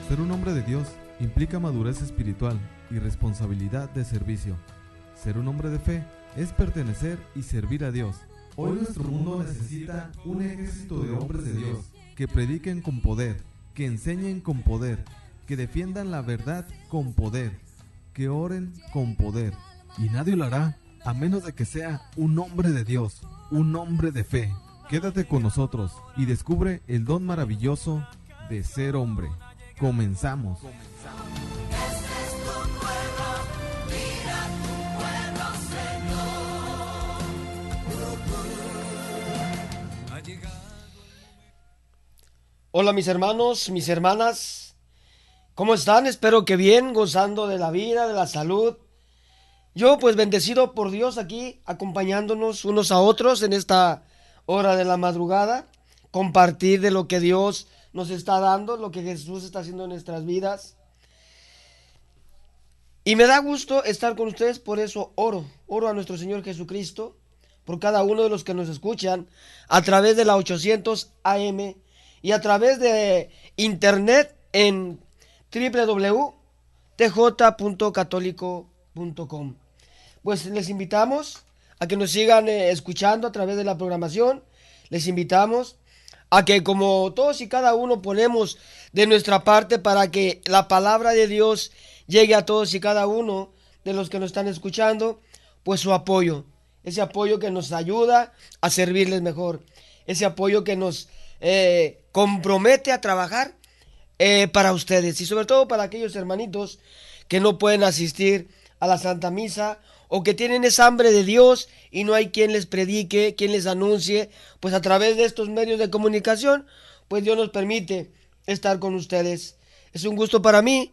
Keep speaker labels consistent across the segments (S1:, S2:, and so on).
S1: Ser un hombre de Dios implica madurez espiritual y responsabilidad de servicio. Ser un hombre de fe es pertenecer y servir a Dios. Hoy nuestro mundo necesita un ejército de hombres de Dios que prediquen con poder, que enseñen con poder, que defiendan la verdad con poder, que oren con poder. Y nadie lo hará a menos de que sea un hombre de Dios, un hombre de fe. Quédate con nosotros y descubre el don maravilloso de ser hombre. Comenzamos.
S2: Hola mis hermanos, mis hermanas, ¿cómo están? Espero que bien, gozando de la vida, de la salud. Yo pues bendecido por Dios aquí, acompañándonos unos a otros en esta hora de la madrugada, compartir de lo que Dios nos está dando, lo que Jesús está haciendo en nuestras vidas. Y me da gusto estar con ustedes, por eso oro a nuestro Señor Jesucristo, por cada uno de los que nos escuchan a través de la 800 AM y a través de internet en www.tj.católico.com. Pues les invitamos a que nos sigan escuchando a través de la programación. Les invitamos a que, como todos y cada uno ponemos de nuestra parte para que la palabra de Dios llegue a todos y cada uno de los que nos están escuchando, pues su apoyo, ese apoyo que nos ayuda a servirles mejor, ese apoyo que nos compromete a trabajar para ustedes y sobre todo para aquellos hermanitos que no pueden asistir a la Santa Misa o que tienen esa hambre de Dios y no hay quien les predique, quien les anuncie. Pues a través de estos medios de comunicación, pues Dios nos permite estar con ustedes. Es un gusto para mí,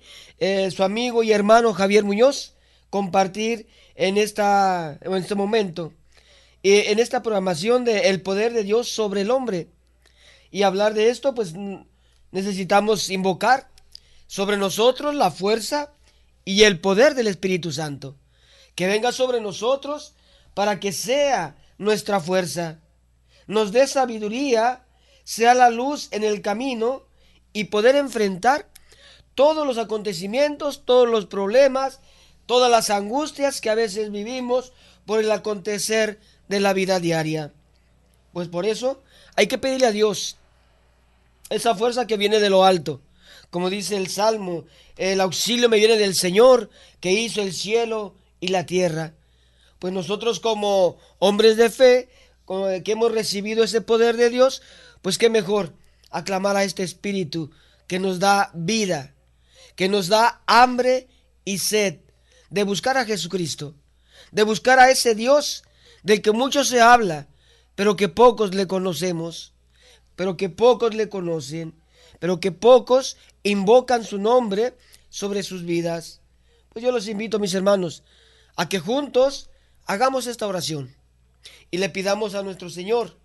S2: su amigo y hermano Javier Muñoz, compartir en este momento, en esta programación de El Poder de Dios sobre el Hombre. Y hablar de esto, pues necesitamos invocar sobre nosotros la fuerza y el poder del Espíritu Santo. Que venga sobre nosotros para que sea nuestra fuerza, nos dé sabiduría, sea la luz en el camino y poder enfrentar todos los acontecimientos, todos los problemas, todas las angustias que a veces vivimos por el acontecer de la vida diaria. Pues por eso hay que pedirle a Dios esa fuerza que viene de lo alto. Como dice el Salmo, el auxilio me viene del Señor que hizo el cielo y la tierra. Pues nosotros como hombres de fe, que hemos recibido ese poder de Dios, pues qué mejor aclamar a este Espíritu que nos da vida, que nos da hambre y sed de buscar a Jesucristo, de buscar a ese Dios del que mucho se habla, pero que pocos le conocemos, pero que pocos le conocen, pero que pocos invocan su nombre sobre sus vidas. Pues yo los invito, mis hermanos, a que juntos hagamos esta oración y le pidamos a nuestro Señor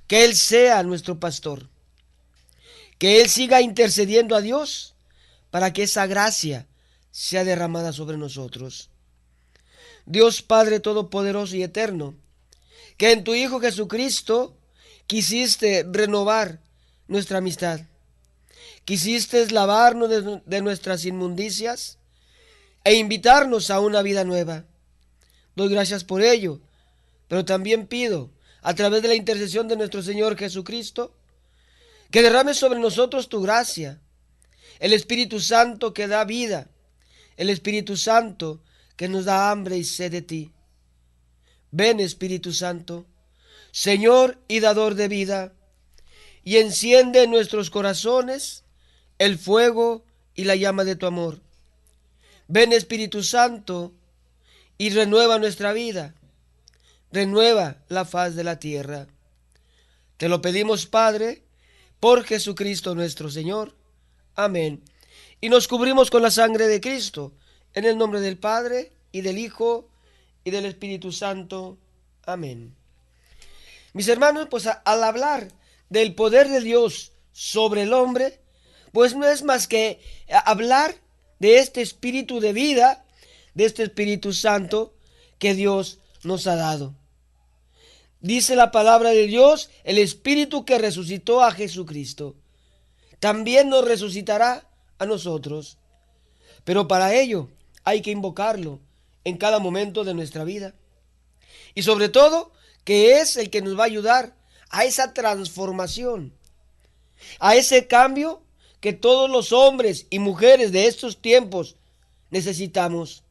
S2: que Él sea nuestro pastor, que Él siga intercediendo a Dios para que esa gracia sea derramada sobre nosotros. Dios Padre Todopoderoso y Eterno, que en tu Hijo Jesucristo quisiste renovar nuestra amistad, quisiste lavarnos de nuestras inmundicias e invitarnos a una vida nueva. Doy gracias por ello, pero también pido, a través de la intercesión de nuestro Señor Jesucristo, que derrames sobre nosotros tu gracia, el Espíritu Santo que da vida, el Espíritu Santo que nos da hambre y sed de ti. Ven, Espíritu Santo, Señor y dador de vida, y enciende en nuestros corazones el fuego y la llama de tu amor. Ven, Espíritu Santo, y renueva nuestra vida, renueva la faz de la tierra. Te lo pedimos, Padre, por Jesucristo nuestro Señor. Amén. Y nos cubrimos con la sangre de Cristo, en el nombre del Padre, y del Hijo, y del Espíritu Santo. Amén. Mis hermanos, pues al hablar del poder de Dios sobre el hombre, pues no es más que hablar de este espíritu de vida, de este Espíritu Santo que Dios nos ha dado. Dice la palabra de Dios, el Espíritu que resucitó a Jesucristo, también nos resucitará a nosotros. Pero para ello hay que invocarlo en cada momento de nuestra vida. Y sobre todo, que es el que nos va a ayudar a esa transformación, a ese cambio que todos los hombres y mujeres de estos tiempos necesitamos.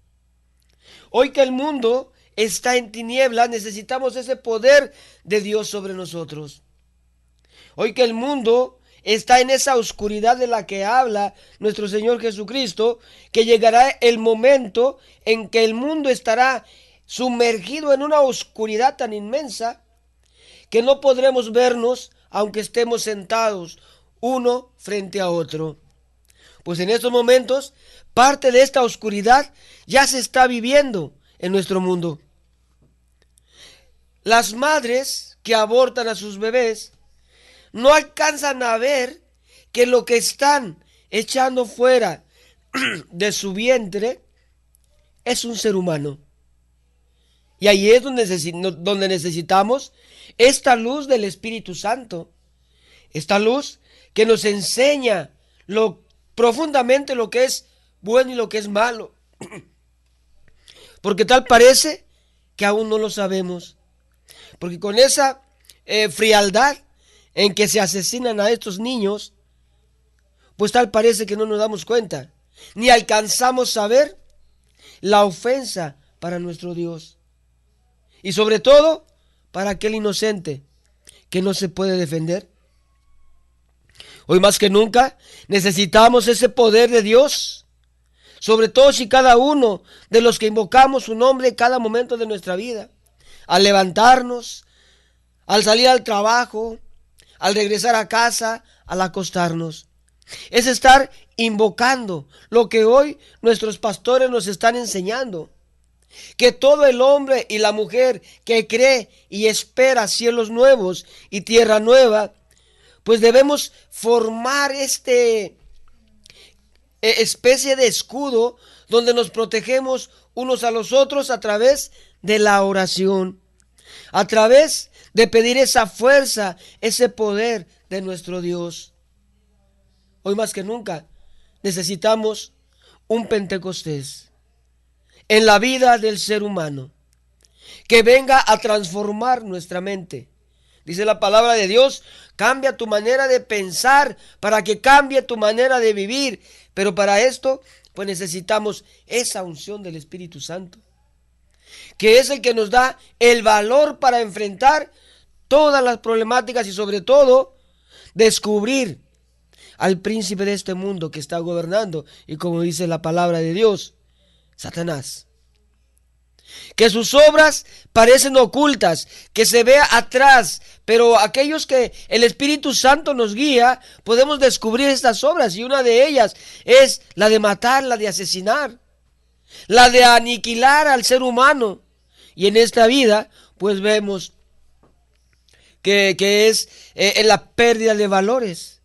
S2: Hoy que el mundo está en tinieblas, necesitamos ese poder de Dios sobre nosotros. Hoy que el mundo está en esa oscuridad de la que habla nuestro Señor Jesucristo, que llegará el momento en que el mundo estará sumergido en una oscuridad tan inmensa que no podremos vernos aunque estemos sentados uno frente a otro. Pues en estos momentos parte de esta oscuridad ya se está viviendo en nuestro mundo. Las madres que abortan a sus bebés no alcanzan a ver que lo que están echando fuera de su vientre es un ser humano. Y ahí es donde necesitamos esta luz del Espíritu Santo. Esta luz que nos enseña profundamente lo que es bueno y lo que es malo. Porque tal parece que aún no lo sabemos. Porque con esa frialdad en que se asesinan a estos niños, pues tal parece que no nos damos cuenta, ni alcanzamos a ver la ofensa para nuestro Dios. Y sobre todo, para aquel inocente que no se puede defender. Hoy más que nunca necesitamos ese poder de Dios, sobre todo si cada uno de los que invocamos su nombre en cada momento de nuestra vida, al levantarnos, al salir al trabajo, al regresar a casa, al acostarnos. Es estar invocando lo que hoy nuestros pastores nos están enseñando. Que todo el hombre y la mujer que cree y espera cielos nuevos y tierra nueva, pues debemos formar especie de escudo donde nos protegemos unos a los otros a través de la oración, a través de pedir esa fuerza, ese poder de nuestro Dios. Hoy más que nunca necesitamos un Pentecostés en la vida del ser humano, que venga a transformar nuestra mente. Dice la palabra de Dios, cambia tu manera de pensar para que cambie tu manera de vivir. Pero para esto, pues necesitamos esa unción del Espíritu Santo, que es el que nos da el valor para enfrentar todas las problemáticas y sobre todo descubrir al príncipe de este mundo que está gobernando y como dice la palabra de Dios, Satanás. Que sus obras parecen ocultas, que se vea atrás, pero aquellos que el Espíritu Santo nos guía, podemos descubrir estas obras y una de ellas es la de matar, la de asesinar, la de aniquilar al ser humano. Y en esta vida, pues vemos que es en la pérdida de valores,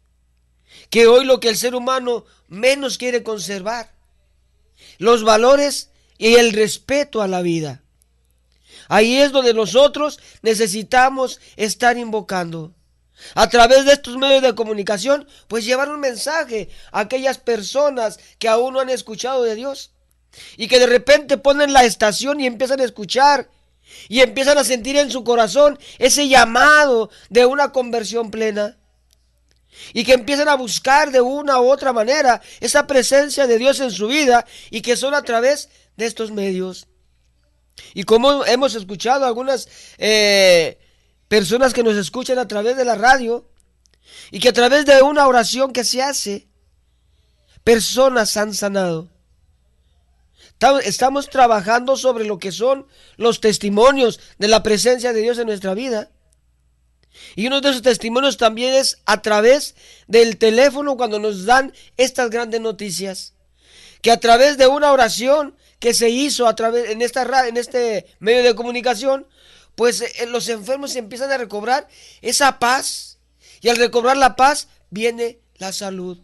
S2: que hoy lo que el ser humano menos quiere conservar, los valores y el respeto a la vida. Ahí es donde nosotros necesitamos estar invocando. A través de estos medios de comunicación, pues llevar un mensaje a aquellas personas que aún no han escuchado de Dios. Y que de repente ponen la estación y empiezan a escuchar. Y empiezan a sentir en su corazón ese llamado de una conversión plena. Y que empiezan a buscar de una u otra manera esa presencia de Dios en su vida. Y que son a través de estos medios. Y como hemos escuchado algunas personas que nos escuchan a través de la radio, y que a través de una oración que se hace, personas han sanado. Estamos trabajando sobre lo que son los testimonios de la presencia de Dios en nuestra vida. Y uno de esos testimonios también es a través del teléfono cuando nos dan estas grandes noticias. Que a través de una oración que se hizo en este medio de comunicación, pues los enfermos empiezan a recobrar esa paz. Y al recobrar la paz viene la salud.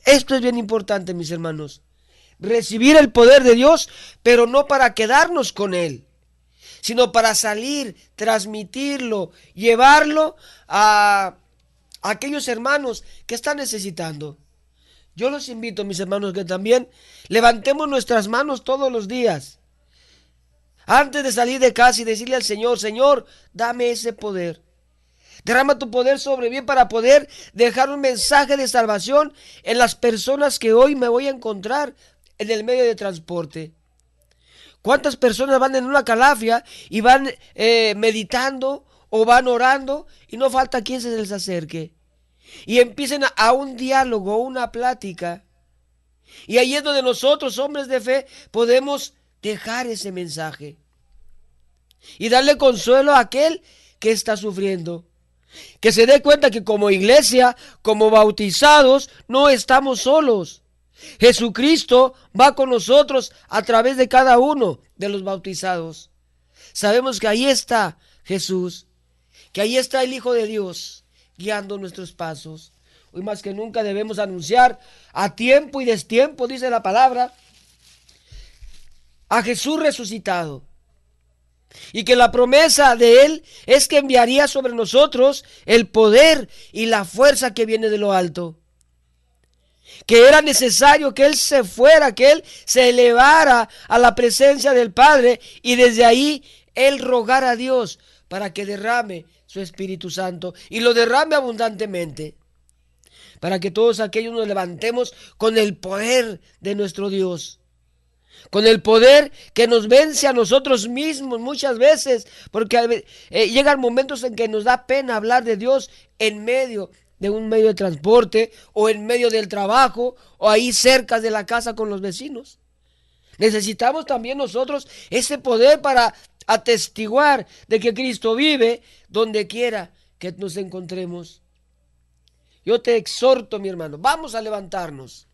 S2: Esto es bien importante, mis hermanos. Recibir el poder de Dios, pero no para quedarnos con Él, sino para salir, transmitirlo, llevarlo a aquellos hermanos que están necesitando. Yo los invito, mis hermanos, que también levantemos nuestras manos todos los días. Antes de salir de casa y decirle al Señor, Señor, dame ese poder. Derrama tu poder sobre mí para poder dejar un mensaje de salvación en las personas que hoy me voy a encontrar en el medio de transporte. ¿Cuántas personas van en una calafia y van meditando o van orando y no falta quien se les acerque? Y empiecen a un diálogo, una plática. Y ahí es donde nosotros, hombres de fe, podemos dejar ese mensaje y darle consuelo a aquel que está sufriendo. Que se dé cuenta que como iglesia, como bautizados, no estamos solos. Jesucristo va con nosotros a través de cada uno de los bautizados. Sabemos que ahí está Jesús, que ahí está el Hijo de Dios guiando nuestros pasos. Hoy más que nunca debemos anunciar a tiempo y destiempo, dice la palabra, a Jesús resucitado. Y que la promesa de Él es que enviaría sobre nosotros el poder y la fuerza que viene de lo alto. Que era necesario que Él se fuera, que Él se elevara a la presencia del Padre y desde ahí Él rogara a Dios para que derrame su Espíritu Santo y lo derrame abundantemente. Para que todos aquellos nos levantemos con el poder de nuestro Dios. Con el poder que nos vence a nosotros mismos muchas veces. Porque llegan momentos en que nos da pena hablar de Dios en medio de un medio de transporte o en medio del trabajo o ahí cerca de la casa con los vecinos. Necesitamos también nosotros ese poder para atestiguar de que Cristo vive donde quiera que nos encontremos. Yo te exhorto, mi hermano, vamos a levantarnos.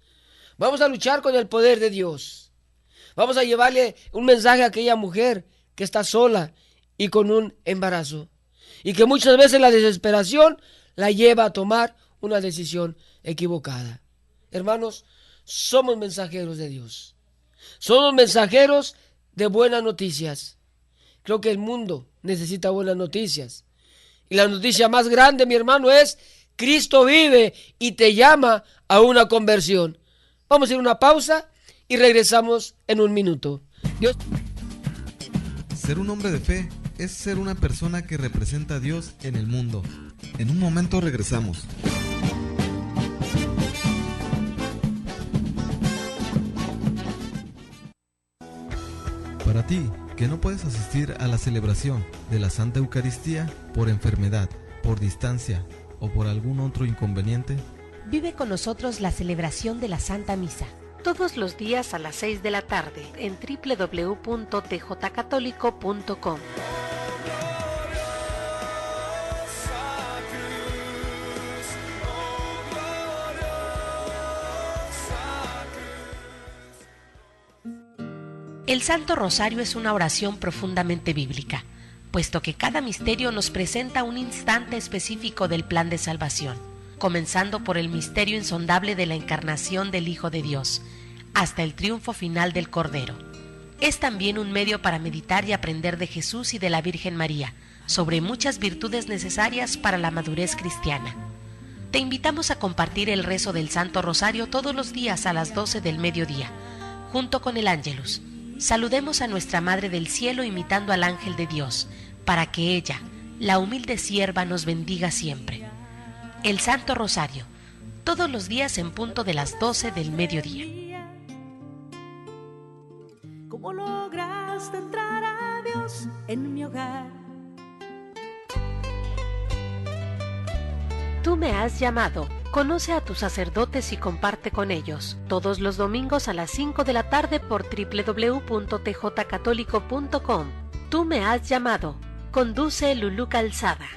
S2: Vamos a luchar con el poder de Dios. Vamos a llevarle un mensaje a aquella mujer que está sola y con un embarazo. Y que muchas veces la desesperación la lleva a tomar una decisión equivocada. Hermanos, somos mensajeros de Dios. Somos mensajeros de buenas noticias. Creo que el mundo necesita buenas noticias. Y la noticia más grande, mi hermano, es Cristo vive y te llama a una conversión. Vamos a ir a una pausa y regresamos en un minuto. Dios.
S1: Ser un hombre de fe es ser una persona que representa a Dios en el mundo. En un momento regresamos. Para ti, que no puedes asistir a la celebración de la Santa Eucaristía por enfermedad, por distancia o por algún otro inconveniente,
S3: vive con nosotros la celebración de la Santa Misa. Todos los días a las 6 de la tarde en www.tjcatólico.com. El Santo Rosario es una oración profundamente bíblica, puesto que cada misterio nos presenta un instante específico del plan de salvación, comenzando por el misterio insondable de la encarnación del Hijo de Dios, hasta el triunfo final del Cordero. Es también un medio para meditar y aprender de Jesús y de la Virgen María, sobre muchas virtudes necesarias para la madurez cristiana. Te invitamos a compartir el rezo del Santo Rosario todos los días a las 12 del mediodía, junto con el Ángelus. Saludemos a nuestra Madre del Cielo imitando al ángel de Dios, para que ella, la humilde sierva, nos bendiga siempre. El Santo Rosario, todos los días en punto de las 12 del mediodía.
S4: ¿Cómo lograste entrar a Dios en mi hogar?
S3: Tú me has llamado. Conoce a tus sacerdotes y comparte con ellos. Todos los domingos a las 5 de la tarde por www.tjcatólico.com. Tú me has llamado. Conduce Lulú Calzada.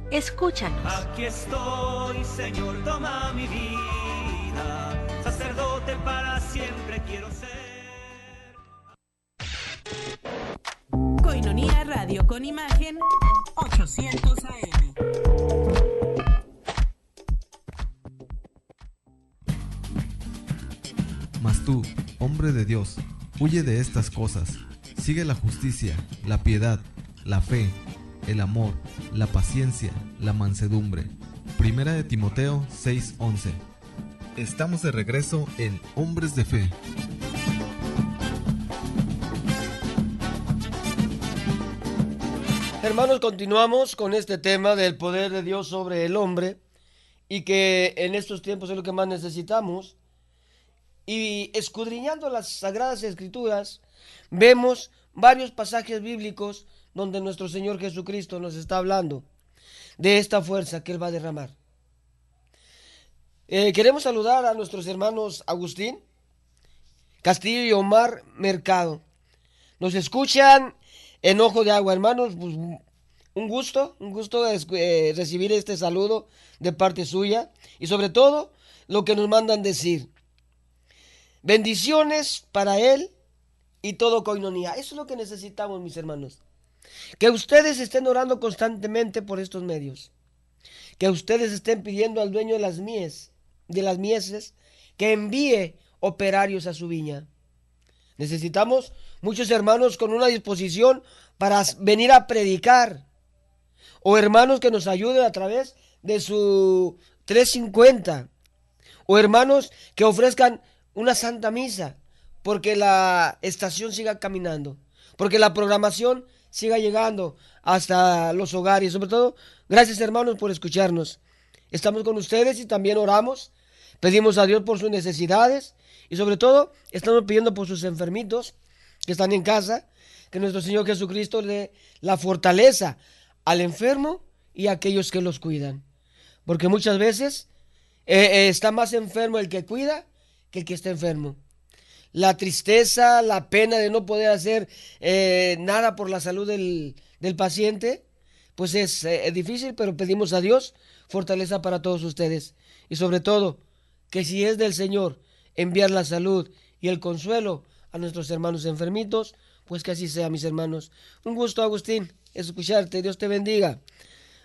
S3: Escúchanos.
S5: Aquí estoy, Señor, toma mi vida. Sacerdote para siempre quiero ser.
S4: Koinonia Radio con imagen 800 AM.
S1: Mas tú, hombre de Dios, huye de estas cosas. Sigue la justicia, la piedad, la fe, el amor, la paciencia, la mansedumbre. Primera de Timoteo 6:11. Estamos de regreso en Hombres de Fe.
S2: Hermanos, continuamos con este tema del poder de Dios sobre el hombre y que en estos tiempos es lo que más necesitamos. Y escudriñando las Sagradas Escrituras, vemos varios pasajes bíblicos donde nuestro Señor Jesucristo nos está hablando de esta fuerza que Él va a derramar. Queremos saludar a nuestros hermanos Agustín Castillo y Omar Mercado. Nos escuchan en Ojo de Agua, hermanos. Pues, un gusto recibir este saludo de parte suya y sobre todo lo que nos mandan decir. Bendiciones para él y todo coinonía. Eso es lo que necesitamos, mis hermanos. Que ustedes estén orando constantemente por estos medios. Que ustedes estén pidiendo al dueño de las mieses, que envíe operarios a su viña. Necesitamos muchos hermanos con una disposición para venir a predicar. O hermanos que nos ayuden a través de su 350. O hermanos que ofrezcan una santa misa, porque la estación siga caminando, porque la programación siga llegando hasta los hogares. Sobre todo, gracias hermanos por escucharnos. Estamos con ustedes y también oramos, pedimos a Dios por sus necesidades y sobre todo estamos pidiendo por sus enfermitos que están en casa, que nuestro Señor Jesucristo le dé la fortaleza al enfermo y a aquellos que los cuidan, porque muchas veces está más enfermo el que cuida que el que está enfermo. La tristeza, la pena de no poder hacer nada por la salud del paciente, pues es difícil, pero pedimos a Dios fortaleza para todos ustedes. Y sobre todo, que si es del Señor enviar la salud y el consuelo a nuestros hermanos enfermitos, pues que así sea, mis hermanos. Un gusto, Agustín, escucharte. Dios te bendiga.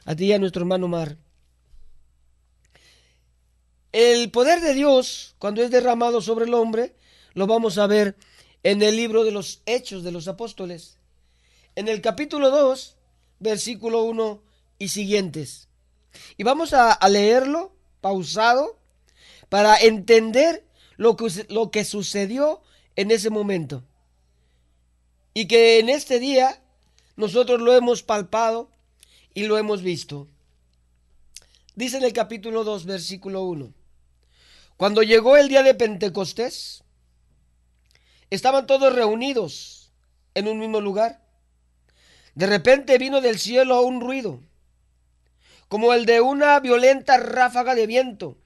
S2: A ti y a nuestro hermano Omar. El poder de Dios, cuando es derramado sobre el hombre, lo vamos a ver en el libro de los Hechos de los Apóstoles, en el capítulo 2, versículo 1 y siguientes. Y vamos a leerlo pausado para entender lo que sucedió en ese momento. Y que en este día nosotros lo hemos palpado y lo hemos visto. Dice en el capítulo 2, versículo 1. Cuando llegó el día de Pentecostés, estaban todos reunidos en un mismo lugar. De repente vino del cielo un ruido, como el de una violenta ráfaga de viento,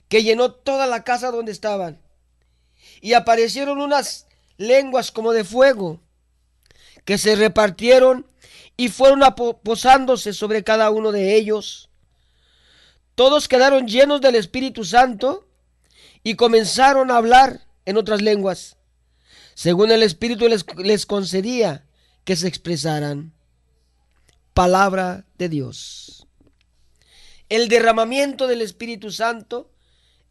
S2: que llenó toda la casa donde estaban. Y aparecieron unas lenguas como de fuego, que se repartieron y fueron posándose sobre cada uno de ellos. Todos quedaron llenos del Espíritu Santo y comenzaron a hablar en otras lenguas, según el Espíritu les concedía que se expresaran. Palabra de Dios. El derramamiento del Espíritu Santo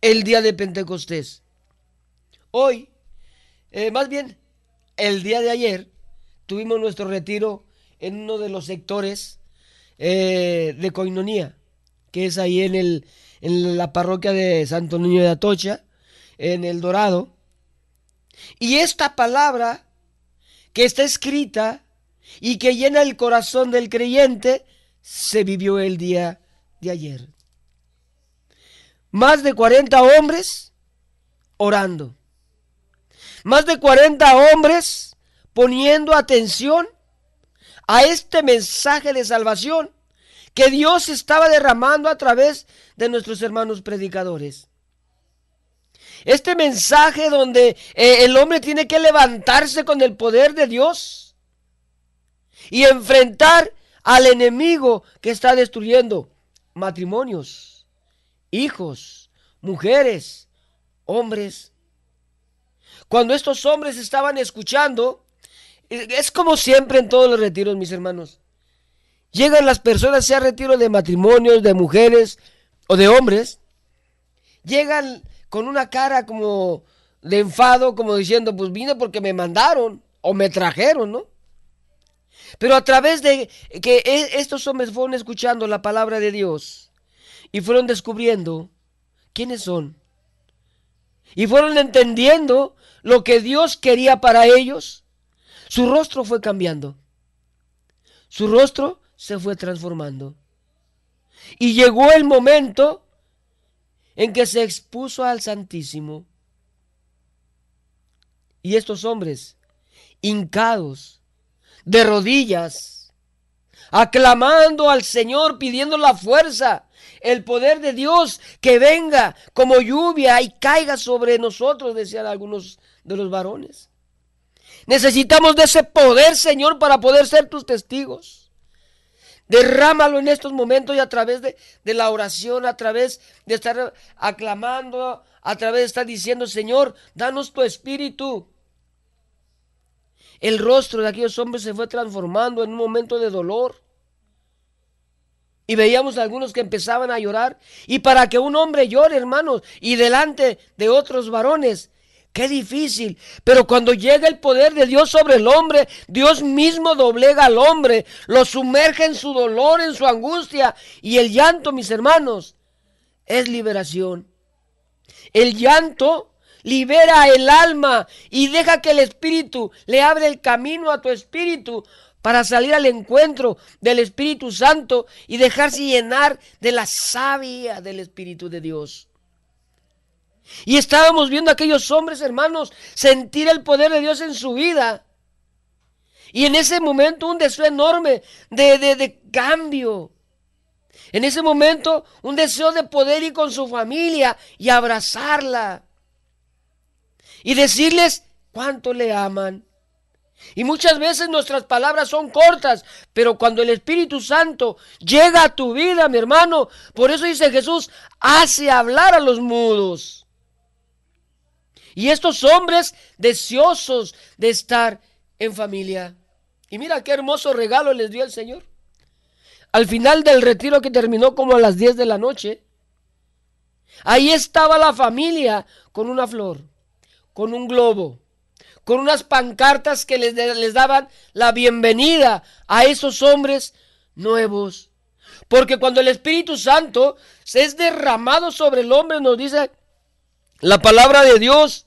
S2: el día de Pentecostés. Hoy, más bien, el día de ayer, tuvimos nuestro retiro en uno de los sectores de Coinonía, que es ahí en la parroquia de Santo Niño de Atocha, en El Dorado. Y esta palabra que está escrita y que llena el corazón del creyente, se vivió el día de ayer. Más de 40 hombres orando. Más de 40 hombres poniendo atención a este mensaje de salvación que Dios estaba derramando a través de nuestros hermanos predicadores. Este mensaje donde el hombre tiene que levantarse con el poder de Dios y enfrentar al enemigo que está destruyendo matrimonios, hijos, mujeres, hombres. Cuando estos hombres estaban escuchando, es como siempre en todos los retiros, mis hermanos. Llegan las personas, sea retiro de matrimonios, de mujeres o de hombres, llegan con una cara como de enfado, como diciendo, pues vine porque me mandaron o me trajeron, ¿no? Pero a través de que estos hombres fueron escuchando la palabra de Dios y fueron descubriendo quiénes son, y fueron entendiendo lo que Dios quería para ellos, su rostro fue cambiando. Su rostro se fue transformando. Y llegó el momento en que se expuso al Santísimo. Y estos hombres, hincados, de rodillas, aclamando al Señor, pidiendo la fuerza, el poder de Dios que venga como lluvia y caiga sobre nosotros, decían algunos de los varones. Necesitamos de ese poder, Señor, para poder ser tus testigos. Derrámalo en estos momentos y a través de la oración, a través de estar aclamando, a través de estar diciendo, Señor, danos tu espíritu. El rostro de aquellos hombres se fue transformando en un momento de dolor. Y veíamos a algunos que empezaban a llorar. Y para que un hombre llore, hermanos, y delante de otros varones, qué difícil. Pero cuando llega el poder de Dios sobre el hombre, Dios mismo doblega al hombre, lo sumerge en su dolor, en su angustia. Y el llanto, mis hermanos, es liberación. El llanto libera el alma y deja que el Espíritu le abre el camino a tu espíritu para salir al encuentro del Espíritu Santo y dejarse llenar de la savia del Espíritu de Dios. Y estábamos viendo a aquellos hombres, hermanos, sentir el poder de Dios en su vida. Y en ese momento un deseo enorme de cambio. En ese momento un deseo de poder ir con su familia y abrazarla. Y decirles cuánto le aman. Y muchas veces nuestras palabras son cortas, pero cuando el Espíritu Santo llega a tu vida, mi hermano, por eso dice Jesús, hace hablar a los mudos. Y estos hombres deseosos de estar en familia. Y mira qué hermoso regalo les dio el Señor. Al final del retiro que terminó como a las 10 de la noche, ahí estaba la familia con una flor, con un globo, con unas pancartas que les daban la bienvenida a esos hombres nuevos. Porque cuando el Espíritu Santo se es derramado sobre el hombre, nos dice la palabra de Dios,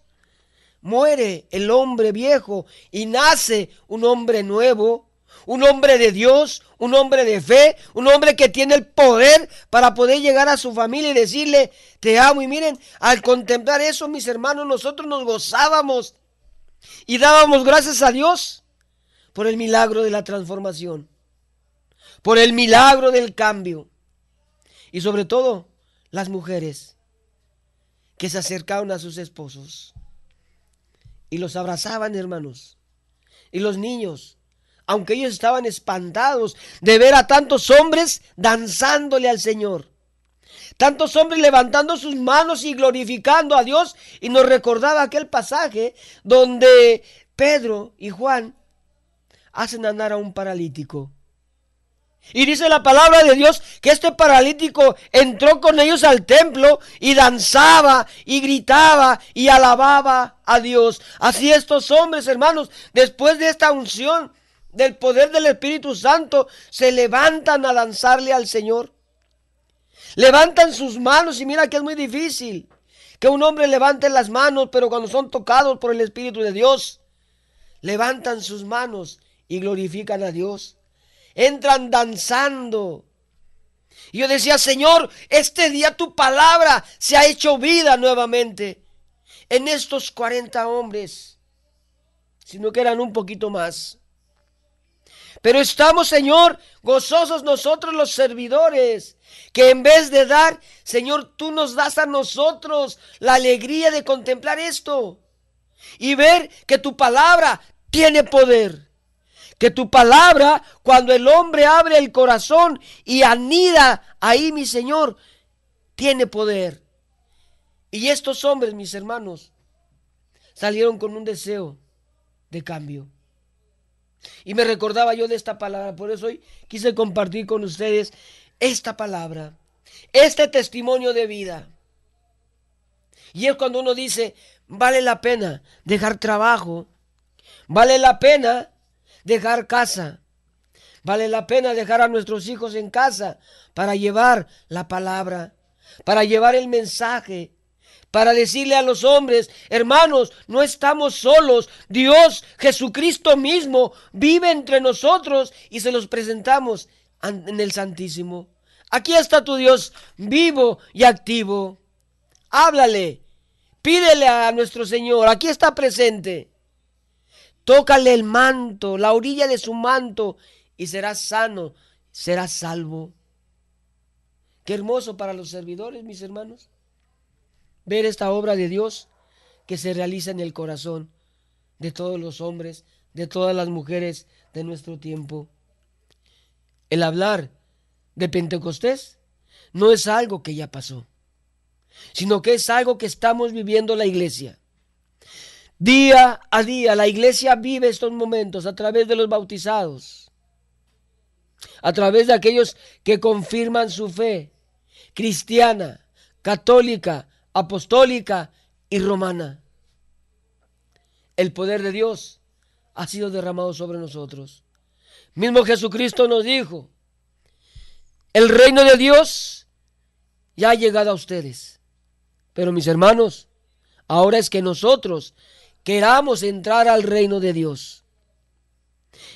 S2: muere el hombre viejo y nace un hombre nuevo, un hombre de Dios, un hombre de fe, un hombre que tiene el poder para poder llegar a su familia y decirle, te amo. Y miren, al contemplar eso, mis hermanos, nosotros nos gozábamos y dábamos gracias a Dios por el milagro de la transformación, por el milagro del cambio. Y sobre todo, las mujeres que se acercaron a sus esposos y los abrazaban, hermanos. Y los niños, aunque ellos estaban espantados de ver a tantos hombres danzándole al Señor, tantos hombres levantando sus manos y glorificando a Dios. Y nos recordaba aquel pasaje donde Pedro y Juan hacen andar a un paralítico. Y dice la palabra de Dios que este paralítico entró con ellos al templo y danzaba y gritaba y alababa a Dios. Así estos hombres, hermanos, después de esta unción del poder del Espíritu Santo, se levantan a danzarle al Señor. Levantan sus manos y mira que es muy difícil que un hombre levante las manos, pero cuando son tocados por el Espíritu de Dios, levantan sus manos y glorifican a Dios. Entran danzando. Y yo decía, Señor, este día tu palabra se ha hecho vida nuevamente en estos 40 hombres, sino que eran un poquito más. Pero estamos, Señor, gozosos nosotros los servidores, que en vez de dar, Señor, tú nos das a nosotros la alegría de contemplar esto y ver que tu palabra tiene poder. Que tu palabra, cuando el hombre abre el corazón y anida ahí, mi Señor, tiene poder. Y estos hombres, mis hermanos, salieron con un deseo de cambio. Y me recordaba yo de esta palabra, por eso hoy quise compartir con ustedes esta palabra, este testimonio de vida. Y es cuando uno dice, vale la pena dejar trabajo, vale la pena dejar casa, vale la pena dejar a nuestros hijos en casa para llevar la palabra, para llevar el mensaje, para decirle a los hombres: hermanos, no estamos solos. Dios, Jesucristo mismo, vive entre nosotros, y se los presentamos en el Santísimo. Aquí está tu Dios vivo y activo. Háblale, pídele a nuestro Señor, aquí está presente. Tócale el manto, la orilla de su manto, y serás sano, serás salvo. Qué hermoso para los servidores, mis hermanos, ver esta obra de Dios que se realiza en el corazón de todos los hombres, de todas las mujeres de nuestro tiempo. El hablar de Pentecostés no es algo que ya pasó, sino que es algo que estamos viviendo la iglesia. Día a día la iglesia vive estos momentos a través de los bautizados, a través de aquellos que confirman su fe cristiana, católica, apostólica y romana. El poder de Dios ha sido derramado sobre nosotros. Mismo Jesucristo nos dijo: el reino de Dios ya ha llegado a ustedes. Pero mis hermanos, ahora es que nosotros queramos entrar al reino de Dios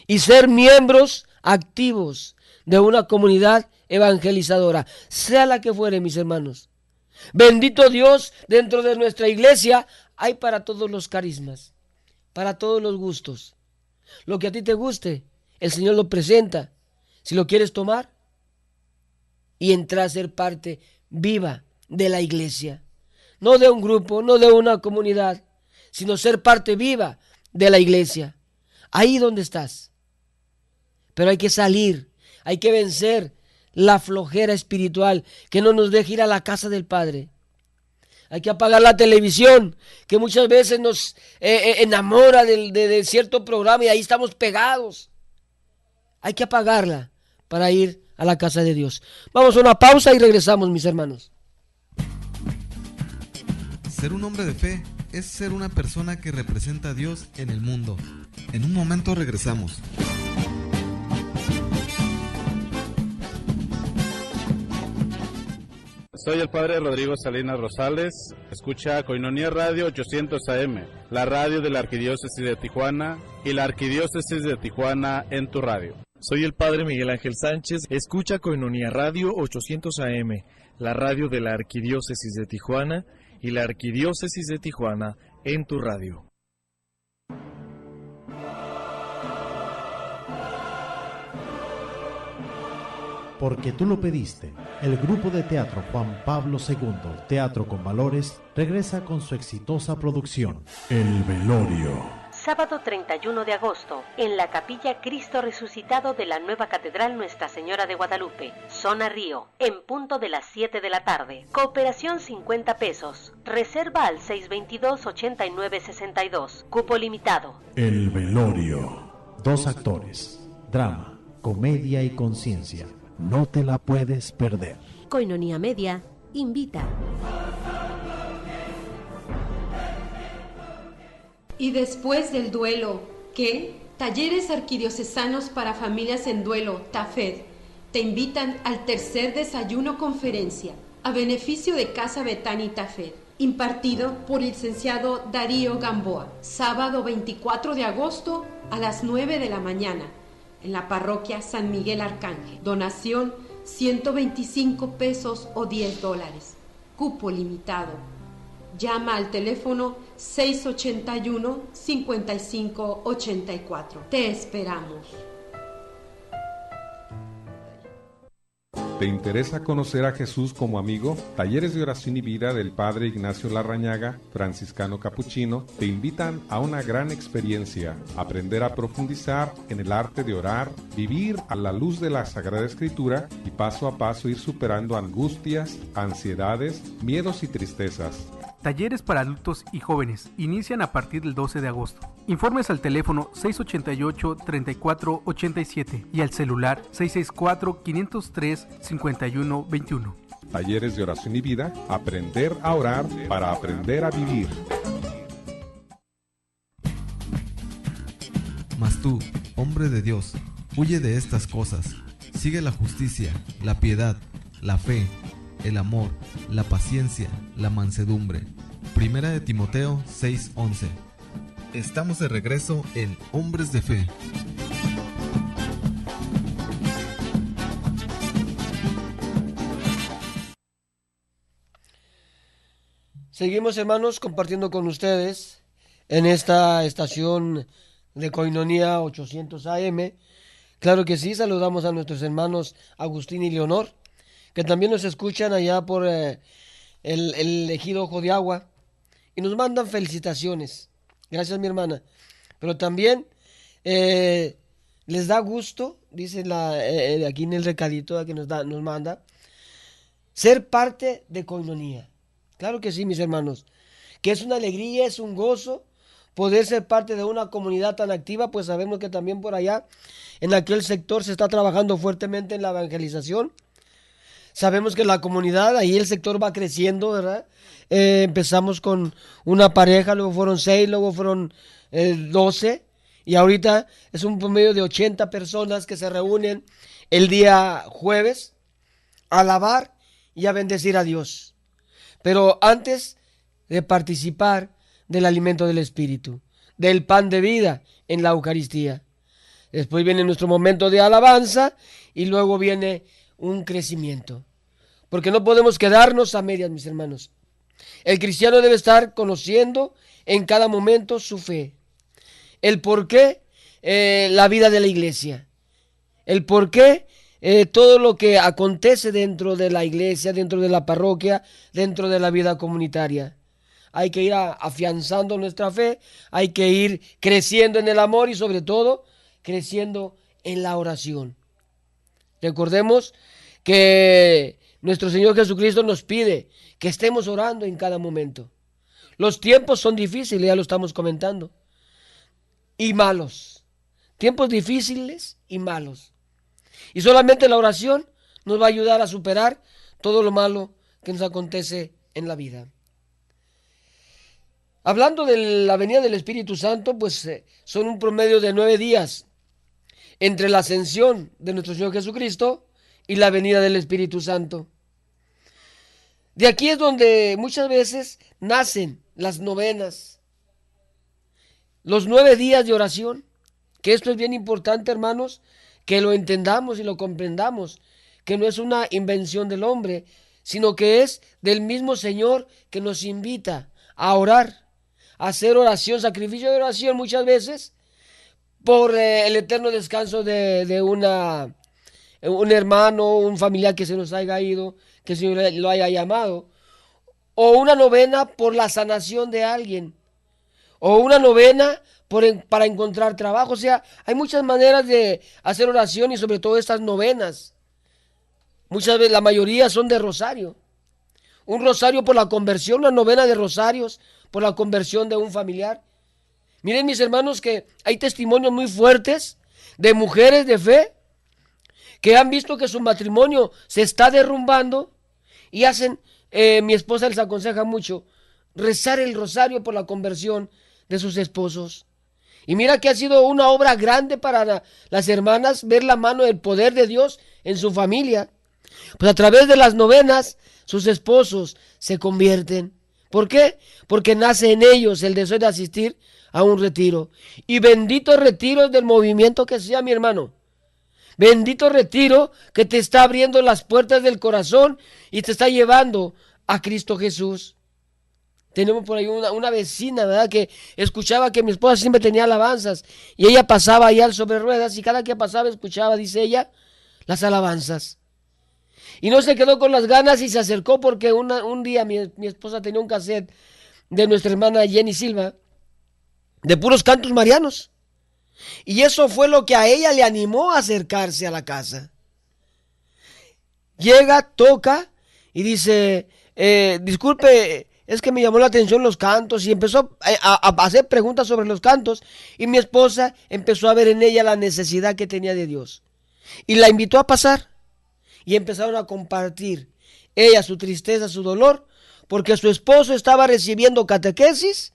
S2: y ser miembros activos de una comunidad evangelizadora, sea la que fuere, mis hermanos. Bendito Dios, dentro de nuestra iglesia hay para todos los carismas, para todos los gustos. Lo que a ti te guste, el Señor lo presenta. Si lo quieres tomar y entrar a ser parte viva de la iglesia, no de un grupo, no de una comunidad, sino ser parte viva de la iglesia. Ahí donde estás. Pero hay que salir, hay que vencer la flojera espiritual que no nos deja ir a la casa del Padre. Hay que apagar la televisión, que muchas veces nos enamora de cierto programa, y ahí estamos pegados. Hay que apagarla para ir a la casa de Dios. Vamos a una pausa y regresamos, mis hermanos.
S1: Ser un hombre de fe es ser una persona que representa a Dios en el mundo. En un momento regresamos.
S6: Soy el padre Rodrigo Salinas Rosales. Escucha Koinonia Radio 800 AM, la radio de la Arquidiócesis de Tijuana y la Arquidiócesis de Tijuana en tu radio.
S7: Soy el padre Miguel Ángel Sánchez. Escucha Koinonia Radio 800 AM, la radio de la Arquidiócesis de Tijuana y la Arquidiócesis de Tijuana en tu radio.
S8: Porque tú lo pediste, el grupo de teatro Juan Pablo II, Teatro con Valores, regresa con su exitosa producción, El Velorio.
S3: Sábado 31 de agosto, en la Capilla Cristo Resucitado de la nueva Catedral Nuestra Señora de Guadalupe, Zona Río, en punto de las 7 de la tarde. Cooperación 50 pesos. Reserva al 622-8962. Cupo limitado.
S8: El Velorio. 2 actores, drama, comedia y conciencia. No te la puedes perder.
S9: Koinonia Media invita.
S10: Y después del duelo, ¿qué? Talleres Arquidiocesanos para Familias en Duelo, TAFED, te invitan al tercer desayuno conferencia a beneficio de Casa Betani TAFED, impartido por el licenciado Darío Gamboa, sábado 24 de agosto a las 9 de la mañana, en la parroquia San Miguel Arcángel. Donación 125 pesos o $10. Cupo limitado. Llama al teléfono 681-5584. Te esperamos.
S11: ¿Te interesa conocer a Jesús como amigo? Talleres de Oración y Vida del Padre Ignacio Larrañaga, franciscano capuchino, te invitan a una gran experiencia, aprender a profundizar en el arte de orar, vivir a la luz de la Sagrada Escritura y paso a paso ir superando angustias, ansiedades, miedos y tristezas.
S12: Talleres para adultos y jóvenes inician a partir del 12 de agosto. Informes al teléfono 688-3487 y al celular 664-503-5121.
S11: Talleres de Oración y Vida, aprender a orar para aprender a vivir.
S1: Mas tú, hombre de Dios, huye de estas cosas. Sigue la justicia, la piedad, la fe, el amor, la paciencia, la mansedumbre. Primera de Timoteo 6:11. Estamos de regreso en Hombres de Fe.
S2: Seguimos, hermanos, compartiendo con ustedes en esta estación de Koinonia 800 AM. Claro que sí, saludamos a nuestros hermanos Agustín y Leonor, que también nos escuchan allá por el ejido Ojo de Agua, y nos mandan felicitaciones. Gracias, mi hermana. Pero también les da gusto, dice aquí en el recadito que nos manda, ser parte de Koinonia. Claro que sí, mis hermanos, que es una alegría, es un gozo poder ser parte de una comunidad tan activa, pues sabemos que también por allá, en aquel sector, se está trabajando fuertemente en la evangelización. Sabemos que la comunidad, ahí el sector va creciendo, ¿verdad? Empezamos con una pareja, luego fueron 6, luego fueron 12, y ahorita es un promedio de 80 personas que se reúnen el día jueves a alabar y a bendecir a Dios. Pero antes de participar del alimento del Espíritu, del pan de vida en la Eucaristía. Después viene nuestro momento de alabanza y luego viene un crecimiento. Porque no podemos quedarnos a medias, mis hermanos. El cristiano debe estar conociendo en cada momento su fe. El por qué la vida de la iglesia. El por qué todo lo que acontece dentro de la iglesia, dentro de la parroquia, dentro de la vida comunitaria. Hay que ir afianzando nuestra fe, hay que ir creciendo en el amor y sobre todo creciendo en la oración. Recordemos que nuestro Señor Jesucristo nos pide que estemos orando en cada momento. Los tiempos son difíciles, ya lo estamos comentando, y malos. Tiempos difíciles y malos. Y solamente la oración nos va a ayudar a superar todo lo malo que nos acontece en la vida. Hablando de la venida del Espíritu Santo, pues son un promedio de 9 días entre la ascensión de nuestro Señor Jesucristo y la venida del Espíritu Santo. De aquí es donde muchas veces nacen las novenas, los 9 días de oración, que esto es bien importante, hermanos, que lo entendamos y lo comprendamos, que no es una invención del hombre, sino que es del mismo Señor que nos invita a orar, a hacer oración, sacrificio de oración muchas veces, por el eterno descanso de un hermano, un familiar que se nos haya ido, que el Señor lo haya llamado, o una novena por la sanación de alguien, o una novena para encontrar trabajo. O sea, hay muchas maneras de hacer oración y sobre todo estas novenas. Muchas veces, la mayoría son de rosario. Un rosario por la conversión, una novena de rosarios por la conversión de un familiar. Miren, mis hermanos, que hay testimonios muy fuertes de mujeres de fe que han visto que su matrimonio se está derrumbando y hacen, mi esposa les aconseja mucho, rezar el rosario por la conversión de sus esposos. Y mira que ha sido una obra grande para las hermanas ver la mano del poder de Dios en su familia. Pues a través de las novenas, sus esposos se convierten. ¿Por qué? Porque nace en ellos el deseo de asistir a un retiro. Y bendito retiro del movimiento que sea, mi hermano. Bendito retiro que te está abriendo las puertas del corazón y te está llevando a Cristo Jesús. Tenemos por ahí una vecina, ¿verdad?, que escuchaba que mi esposa siempre tenía alabanzas y ella pasaba allá sobre ruedas y cada que pasaba escuchaba, dice ella, las alabanzas. Y no se quedó con las ganas y se acercó porque un día mi esposa tenía un cassette de nuestra hermana Jenny Silva de puros cantos marianos. Y eso fue lo que a ella le animó a acercarse a la casa. Llega, toca y dice, disculpe, es que me llamó la atención los cantos, y empezó a hacer preguntas sobre los cantos, y mi esposa empezó a ver en ella la necesidad que tenía de Dios. Y la invitó a pasar, y empezaron a compartir ella su tristeza, su dolor, porque su esposo estaba recibiendo catequesis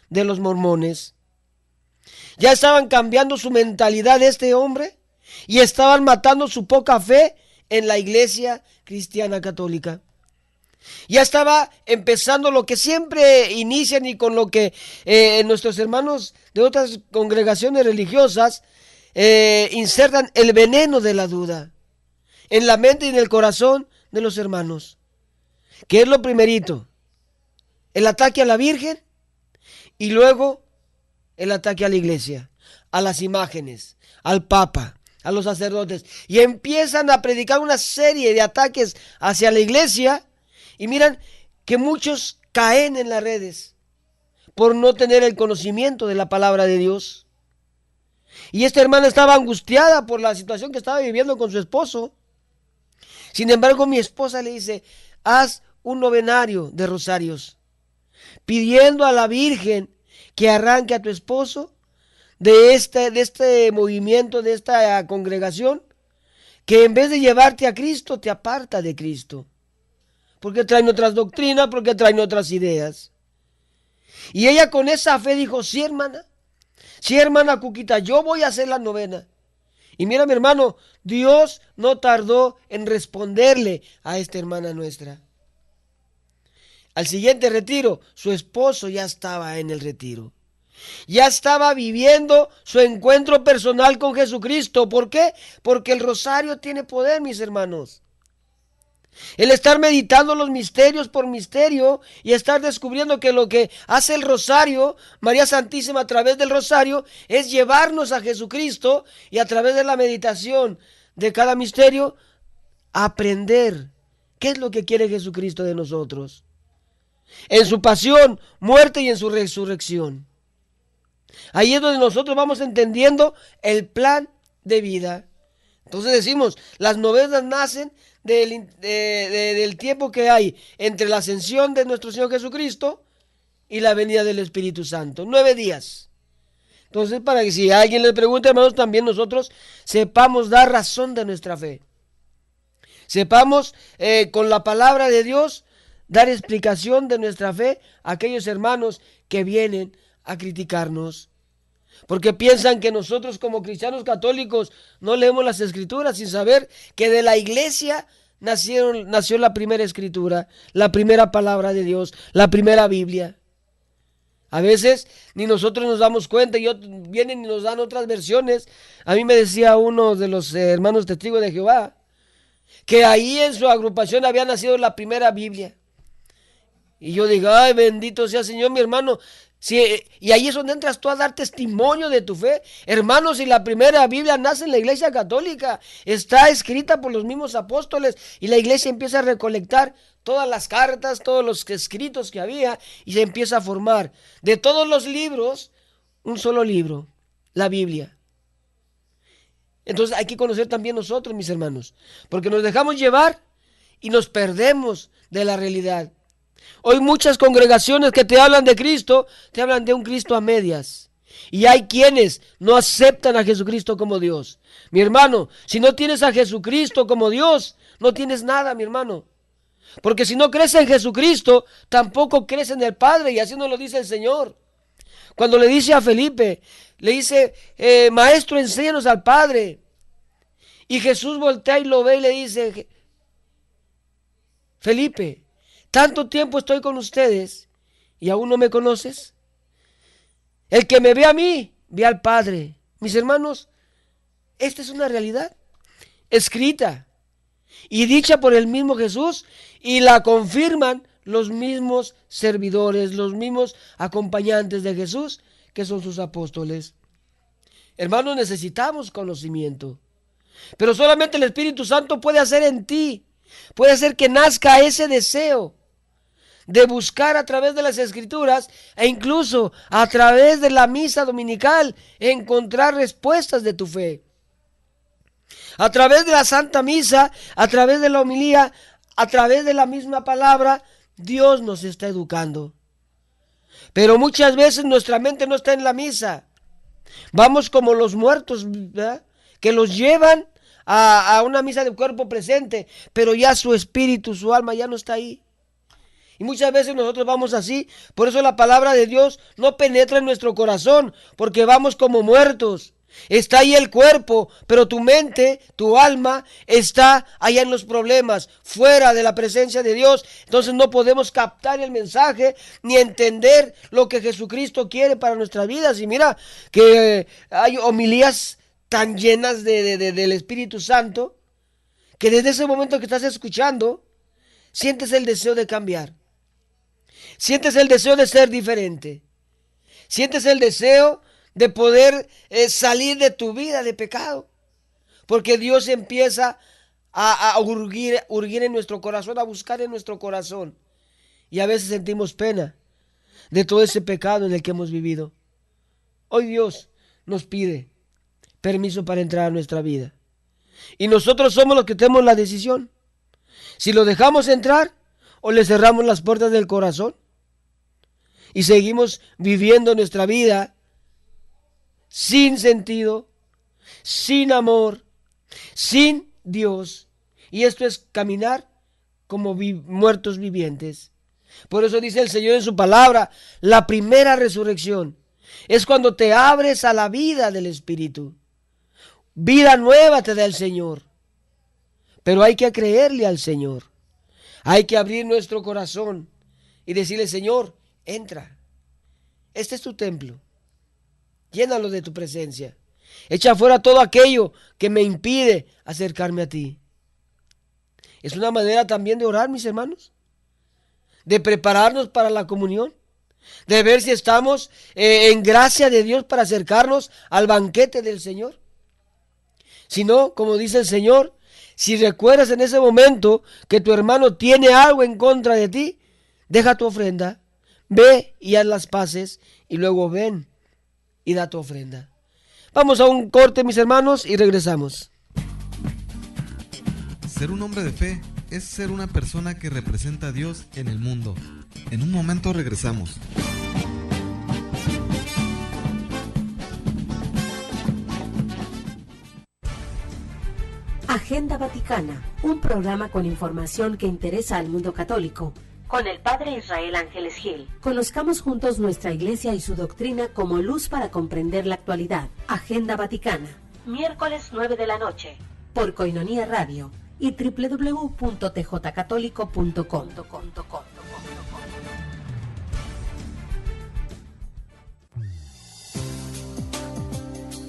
S2: de los mormones. Ya estaban cambiando su mentalidad de este hombre, y estaban matando su poca fe en la iglesia cristiana católica. Ya estaba empezando lo que siempre inician y con lo que nuestros hermanos de otras congregaciones religiosas insertan el veneno de la duda en la mente y en el corazón de los hermanos. ¿Qué es lo primerito? El ataque a la Virgen y luego el ataque a la iglesia, a las imágenes, al Papa, a los sacerdotes. Y empiezan a predicar una serie de ataques hacia la iglesia y miran que muchos caen en las redes por no tener el conocimiento de la palabra de Dios. Y esta hermana estaba angustiada por la situación que estaba viviendo con su esposo. Sin embargo, mi esposa le dice, haz un novenario de rosarios, pidiendo a la Virgen que arranque a tu esposo de este movimiento, de esta congregación, que en vez de llevarte a Cristo, te aparta de Cristo. Porque traen otras doctrinas, porque traen otras ideas. Y ella con esa fe dijo, sí hermana Cuquita, yo voy a hacer la novena. Y mira mi hermano, Dios no tardó en responderle a esta hermana nuestra. Al siguiente retiro, su esposo ya estaba en el retiro. Ya estaba viviendo su encuentro personal con Jesucristo. ¿Por qué? Porque el rosario tiene poder, mis hermanos. El estar meditando los misterios por misterio y estar descubriendo que lo que hace el rosario, María Santísima a través del rosario, es llevarnos a Jesucristo y a través de la meditación de cada misterio, aprender qué es lo que quiere Jesucristo de nosotros. En su pasión, muerte y en su resurrección. Ahí es donde nosotros vamos entendiendo el plan de vida. Entonces decimos, las novenas nacen del tiempo que hay entre la ascensión de nuestro Señor Jesucristo y la venida del Espíritu Santo. 9 días. Entonces, para que si alguien les pregunta, hermanos, también nosotros sepamos dar razón de nuestra fe. Sepamos con la palabra de Dios dar explicación de nuestra fe a aquellos hermanos que vienen a criticarnos. Porque piensan que nosotros como cristianos católicos no leemos las escrituras sin saber que de la iglesia nació la primera escritura, la primera palabra de Dios, la primera Biblia. A veces ni nosotros nos damos cuenta y vienen y nos dan otras versiones. A mí me decía uno de los hermanos testigos de Jehová que ahí en su agrupación había nacido la primera Biblia. Y yo digo, ay, bendito sea Señor, mi hermano. Sí, y ahí es donde entras tú a dar testimonio de tu fe. Hermanos, si la primera Biblia nace en la iglesia católica, está escrita por los mismos apóstoles y la iglesia empieza a recolectar todas las cartas, todos los escritos que había y se empieza a formar de todos los libros, un solo libro, la Biblia. Entonces hay que conocer también nosotros, mis hermanos, porque nos dejamos llevar y nos perdemos de la realidad. Hoy muchas congregaciones que te hablan de Cristo, te hablan de un Cristo a medias. Y hay quienes no aceptan a Jesucristo como Dios. Mi hermano, si no tienes a Jesucristo como Dios, no tienes nada, mi hermano. Porque si no crees en Jesucristo, tampoco crees en el Padre, y así nos lo dice el Señor. Cuando le dice a Felipe, le dice, maestro, enséñanos al Padre. Y Jesús voltea y lo ve y le dice, Felipe, tanto tiempo estoy con ustedes y aún no me conoces. El que me ve a mí, ve al Padre. Mis hermanos, esta es una realidad escrita y dicha por el mismo Jesús y la confirman los mismos servidores, los mismos acompañantes de Jesús, que son sus apóstoles. Hermanos, necesitamos conocimiento, pero solamente el Espíritu Santo puede hacer en ti, puede hacer que nazca ese deseo de buscar a través de las Escrituras e incluso a través de la misa dominical encontrar respuestas de tu fe. A través de la Santa Misa, a través de la homilía, a través de la misma palabra, Dios nos está educando. Pero muchas veces nuestra mente no está en la misa. Vamos como los muertos, ¿verdad?, que los llevan a una misa de cuerpo presente, pero ya su espíritu, su alma ya no está ahí. Y muchas veces nosotros vamos así, por eso la palabra de Dios no penetra en nuestro corazón, porque vamos como muertos. Está ahí el cuerpo, pero tu mente, tu alma está allá en los problemas, fuera de la presencia de Dios. Entonces no podemos captar el mensaje ni entender lo que Jesucristo quiere para nuestras vidas. Y mira que hay homilías tan llenas del Espíritu Santo, que desde ese momento que estás escuchando, sientes el deseo de cambiar. Sientes el deseo de ser diferente. Sientes el deseo de poder salir de tu vida de pecado. Porque Dios empieza a urgir en nuestro corazón, a buscar en nuestro corazón. Y a veces sentimos pena de todo ese pecado en el que hemos vivido. Hoy Dios nos pide permiso para entrar a nuestra vida. Y nosotros somos los que tenemos la decisión. Si lo dejamos entrar o le cerramos las puertas del corazón y seguimos viviendo nuestra vida sin sentido, sin amor, sin Dios. Y esto es caminar como muertos vivientes. Por eso dice el Señor en su palabra, la primera resurrección es cuando te abres a la vida del Espíritu. Vida nueva te da el Señor. Pero hay que creerle al Señor. Hay que abrir nuestro corazón y decirle, Señor, entra. Este es tu templo. Llénalo de tu presencia. Echa fuera todo aquello que me impide acercarme a ti. Es una manera también de orar, mis hermanos. De prepararnos para la comunión. De ver si estamos en gracia de Dios para acercarnos al banquete del Señor. Si no, como dice el Señor, si recuerdas en ese momento que tu hermano tiene algo en contra de ti, deja tu ofrenda, ve y haz las paces y luego ven y da tu ofrenda. Vamos a un corte, mis hermanos, y regresamos.
S1: Ser un hombre de fe es ser una persona que representa a Dios en el mundo. En un momento regresamos.
S9: Agenda Vaticana, un programa con información que interesa al mundo católico. Con el Padre Israel Ángeles Gil. Conozcamos juntos nuestra Iglesia y su doctrina como luz para comprender la actualidad. Agenda Vaticana. Miércoles 9 de la noche. Por Koinonia Radio y www.tjcatólico.com.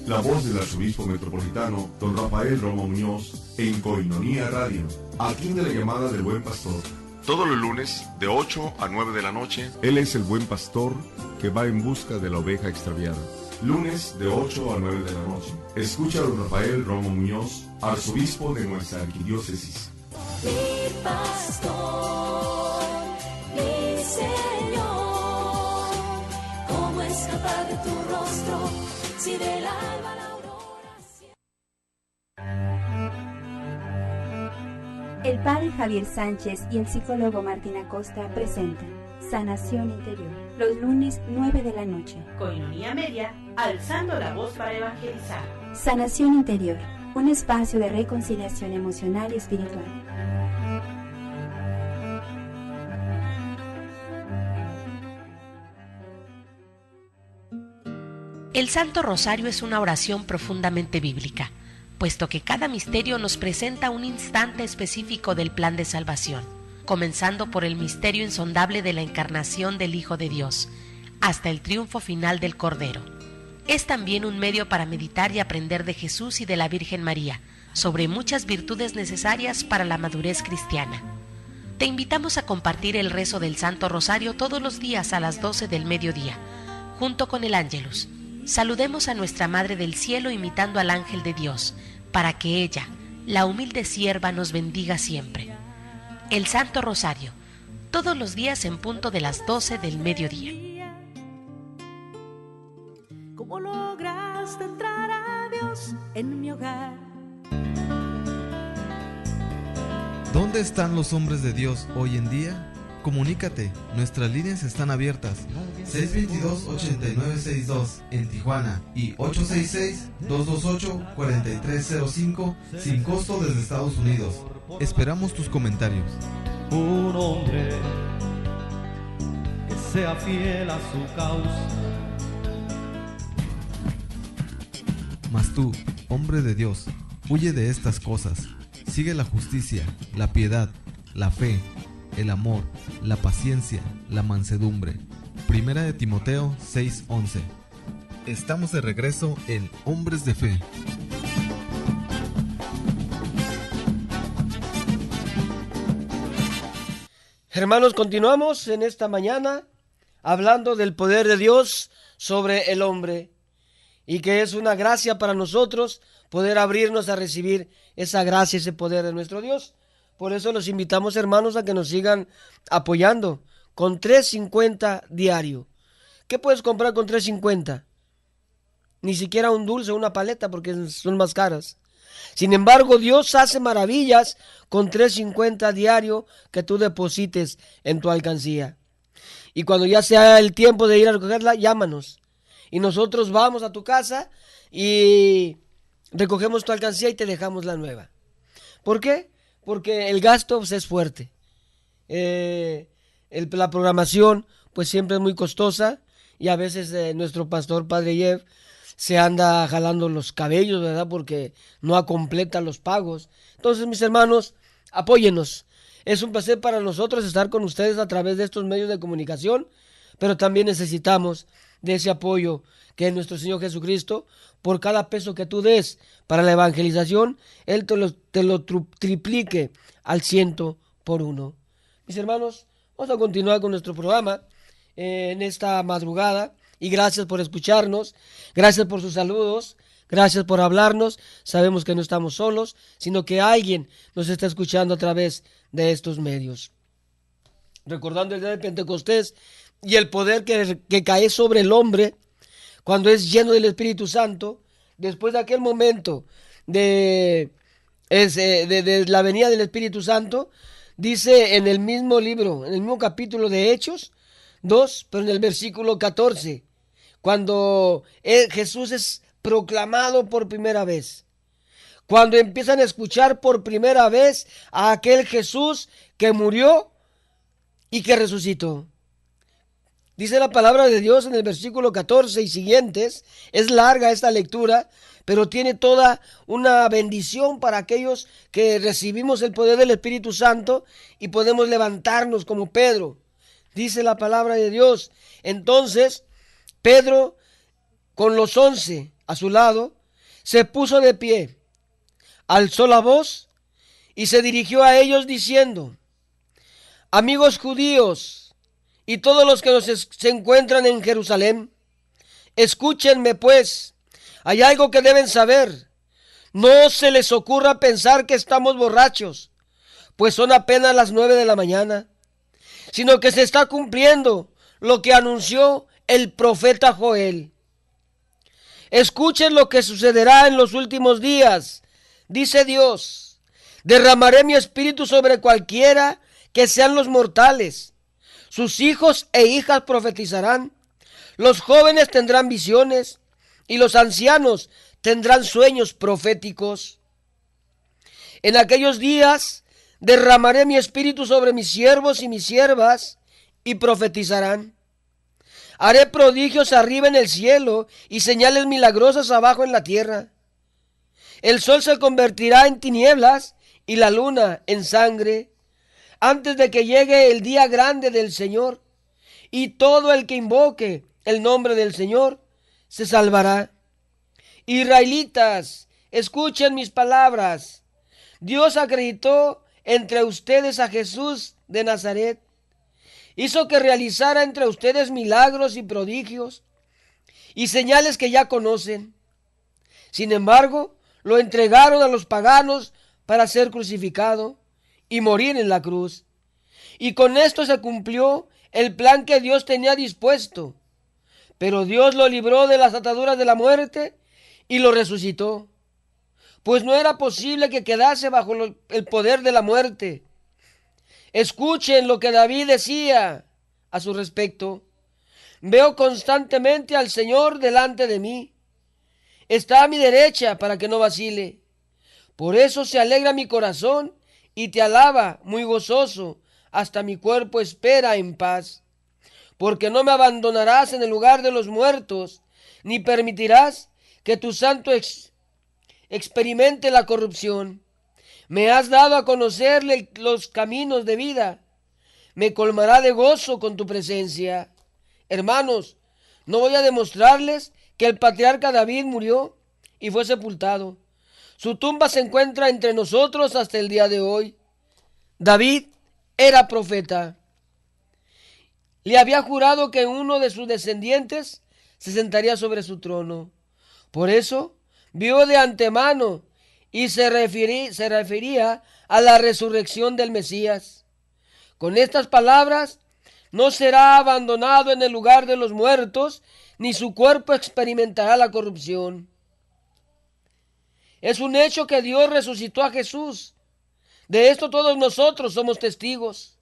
S13: La voz del arzobispo metropolitano, don Rafael Romo Muñoz, en Koinonia Radio. Atiende la llamada del buen pastor. Todos los lunes, de 8 a 9 de la noche, él es el buen pastor que va en busca de la oveja extraviada. Lunes, de 8 a 9 de la noche. Escucha a don Rafael Romo Muñoz, arzobispo de nuestra arquidiócesis.
S4: Mi pastor, mi Señor, ¿cómo escapar de tu rostro si del alba la aurora?
S14: El padre Javier Sánchez y el psicólogo Martín Acosta presentan Sanación Interior, los lunes 9 de la noche.
S3: Koinonia Media, alzando la voz para evangelizar.
S14: Sanación Interior, un espacio de reconciliación emocional y espiritual.
S3: El Santo Rosario es una oración profundamente bíblica, puesto que cada misterio nos presenta un instante específico del plan de salvación, comenzando por el misterio insondable de la encarnación del Hijo de Dios, hasta el triunfo final del Cordero. Es también un medio para meditar y aprender de Jesús y de la Virgen María, sobre muchas virtudes necesarias para la madurez cristiana. Te invitamos a compartir el rezo del Santo Rosario todos los días a las 12 del mediodía, junto con el Ángelus. Saludemos a nuestra Madre del Cielo imitando al ángel de Dios, para que ella, la humilde sierva, nos bendiga siempre. El Santo Rosario, todos los días en punto de las 12 del mediodía.
S4: ¿Cómo lograste entrar a Dios en mi hogar?
S1: ¿Dónde están los hombres de Dios hoy en día? Comunícate, nuestras líneas están abiertas. 622-8962 en Tijuana y 866-228-4305 sin costo desde Estados Unidos. Esperamos tus comentarios.
S5: Un hombre que sea fiel a su causa.
S1: Mas tú, hombre de Dios, huye de estas cosas. Sigue la justicia, la piedad, la fe, el amor, la paciencia, la mansedumbre. Primera de Timoteo 6:11. Estamos de regreso en Hombres de Fe.
S2: Hermanos, continuamos en esta mañana hablando del poder de Dios sobre el hombre, y que es una gracia para nosotros poder abrirnos a recibir esa gracia, ese poder de nuestro Dios. Por eso los invitamos, hermanos, a que nos sigan apoyando con $3.50 diario. ¿Qué puedes comprar con $3.50? Ni siquiera un dulce o una paleta, porque son más caras. Sin embargo, Dios hace maravillas con $3.50 diario que tú deposites en tu alcancía. Y cuando ya sea el tiempo de ir a recogerla, llámanos. Y nosotros vamos a tu casa y recogemos tu alcancía y te dejamos la nueva. ¿Por qué? Porque el gasto pues, es fuerte. La programación pues siempre es muy costosa, y a veces nuestro pastor, Padre Jeff, se anda jalando los cabellos, ¿verdad? Porque no completa los pagos. Entonces, mis hermanos, apóyenos. Es un placer para nosotros estar con ustedes a través de estos medios de comunicación, pero también necesitamos de ese apoyo que es nuestro Señor Jesucristo. Por cada peso que tú des para la evangelización, Él te lo triplique al 100 por 1. Mis hermanos, vamos a continuar con nuestro programa en esta madrugada, y gracias por escucharnos, gracias por sus saludos, gracias por hablarnos. Sabemos que no estamos solos, sino que alguien nos está escuchando a través de estos medios. Recordando el día de Pentecostés y el poder que cae sobre el hombre cuando es lleno del Espíritu Santo, después de aquel momento de la venida del Espíritu Santo, dice en el mismo libro, en el mismo capítulo de Hechos 2, pero en el versículo 14, cuando Jesús es proclamado por primera vez, cuando empiezan a escuchar por primera vez a aquel Jesús que murió y que resucitó. Dice la palabra de Dios en el versículo 14 y siguientes. Es larga esta lectura, pero tiene toda una bendición para aquellos que recibimos el poder del Espíritu Santo y podemos levantarnos como Pedro. Dice la palabra de Dios: entonces Pedro, con los 11 a su lado, se puso de pie, alzó la voz y se dirigió a ellos diciendo: amigos judíos y todos los que se encuentran en Jerusalén, escúchenme pues, hay algo que deben saber. No se les ocurra pensar que estamos borrachos, pues son apenas las 9 de la mañana, sino que se está cumpliendo lo que anunció el profeta Joel. Escuchen lo que sucederá en los últimos días. Dice Dios: derramaré mi espíritu sobre cualquiera que sean los mortales. Sus hijos e hijas profetizarán. Los jóvenes tendrán visiones y los ancianos tendrán sueños proféticos. En aquellos días derramaré mi espíritu sobre mis siervos y mis siervas, y profetizarán. Haré prodigios arriba en el cielo y señales milagrosas abajo en la tierra. El sol se convertirá en tinieblas y la luna en sangre, antes de que llegue el día grande del Señor, y todo el que invoque el nombre del Señor se salvará. Israelitas, escuchen mis palabras. Dios acreditó entre ustedes a Jesús de Nazaret. Hizo que realizara entre ustedes milagros y prodigios y señales que ya conocen. Sin embargo, lo entregaron a los paganos para ser crucificado y morir en la cruz. Y con esto se cumplió el plan que Dios tenía dispuesto. Pero Dios lo libró de las ataduras de la muerte y lo resucitó, pues no era posible que quedase bajo el poder de la muerte. Escuchen lo que David decía a su respecto: veo constantemente al Señor delante de mí, está a mi derecha para que no vacile. Por eso se alegra mi corazón y te alaba muy gozoso, hasta mi cuerpo espera en paz. Porque no me abandonarás en el lugar de los muertos, ni permitirás que tu santo experimente la corrupción. Me has dado a conocerle los caminos de vida. Me colmará de gozo con tu presencia. Hermanos, no voy a demostrarles que el patriarca David murió y fue sepultado. Su tumba se encuentra entre nosotros hasta el día de hoy. David era profeta. Le había jurado que uno de sus descendientes se sentaría sobre su trono. Por eso vio de antemano y se refería a la resurrección del Mesías. Con estas palabras, no será abandonado en el lugar de los muertos, ni su cuerpo experimentará la corrupción. Es un hecho que Dios resucitó a Jesús. De esto todos nosotros somos testigos.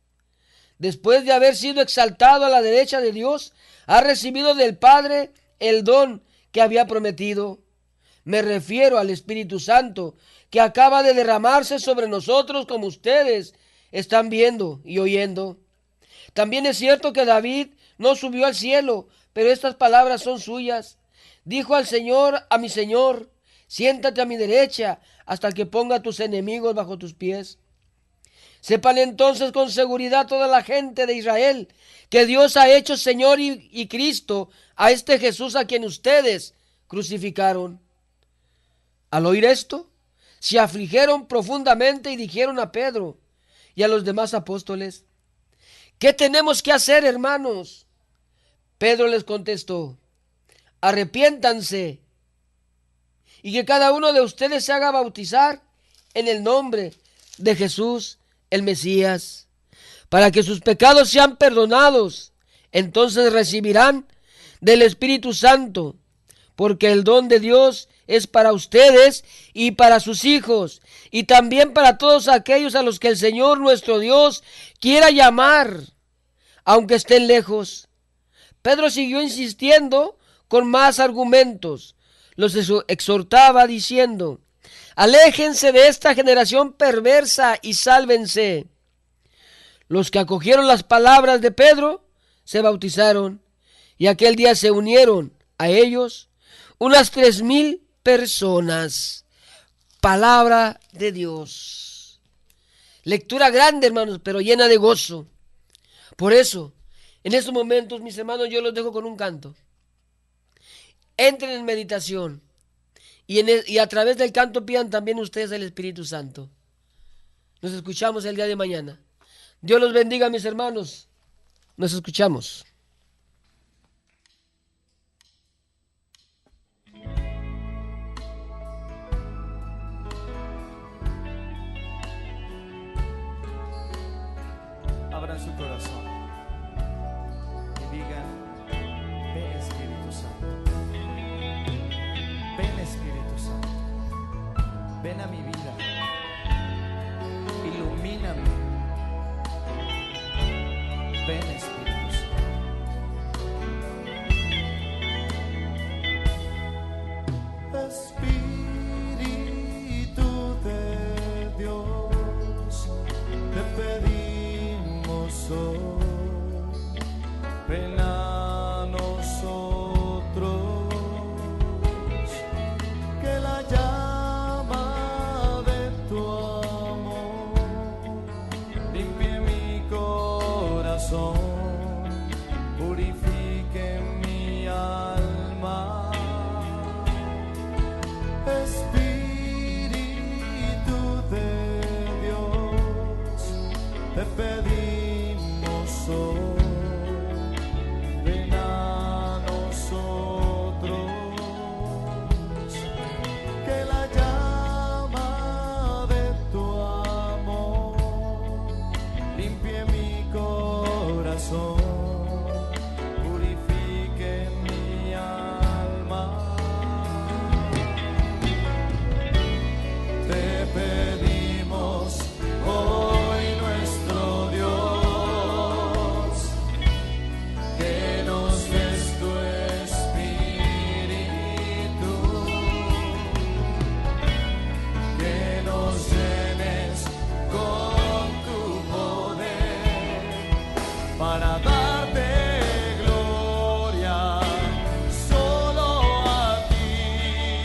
S2: Después de haber sido exaltado a la derecha de Dios, ha recibido del Padre el don que había prometido. Me refiero al Espíritu Santo, que acaba de derramarse sobre nosotros, como ustedes están viendo y oyendo. También es cierto que David no subió al cielo, pero estas palabras son suyas. Dijo al Señor, a mi Señor: siéntate a mi derecha hasta que ponga a tus enemigos bajo tus pies. Sepan entonces con seguridad toda la gente de Israel que Dios ha hecho Señor y Cristo a este Jesús a quien ustedes crucificaron. Al oír esto, se afligieron profundamente y dijeron a Pedro y a los demás apóstoles: ¿qué tenemos que hacer, hermanos? Pedro les contestó: arrepiéntanse y que cada uno de ustedes se haga bautizar en el nombre de Jesús el Mesías, para que sus pecados sean perdonados. Entonces recibirán del Espíritu Santo, porque el don de Dios es para ustedes y para sus hijos, y también para todos aquellos a los que el Señor nuestro Dios quiera llamar, aunque estén lejos. Pedro siguió insistiendo con más argumentos. Los exhortaba diciendo: aléjense de esta generación perversa y sálvense. Los que acogieron las palabras de Pedro se bautizaron, y aquel día se unieron a ellos unas 3,000 personas. Palabra de Dios. Lectura grande, hermanos, pero llena de gozo. Por eso, en estos momentos, mis hermanos, yo los dejo con un canto. Entren en meditación. Y a través del canto pidan también ustedes el Espíritu Santo. Nos escuchamos el día de mañana. Dios los bendiga, mis hermanos. Nos escuchamos.
S15: Abran su corazón y digan: ven Espíritu Santo, ven Espíritu Santo, ven a mi vida, ilumíname, ven Espíritu Santo. Espíritu de Dios, te pedimos hoy, ven a nosotros, que la llama de tu amor limpie mi corazón, purifique mi alma. Espíritu de Dios, te pedimos hoy, ven a nosotros, que la llama de tu amor limpie mi corazón, purifique mi alma. Te pedimos hoy, nuestro Dios, que nos des tu Espíritu, que nos llenes con tu poder para darte gloria solo a ti.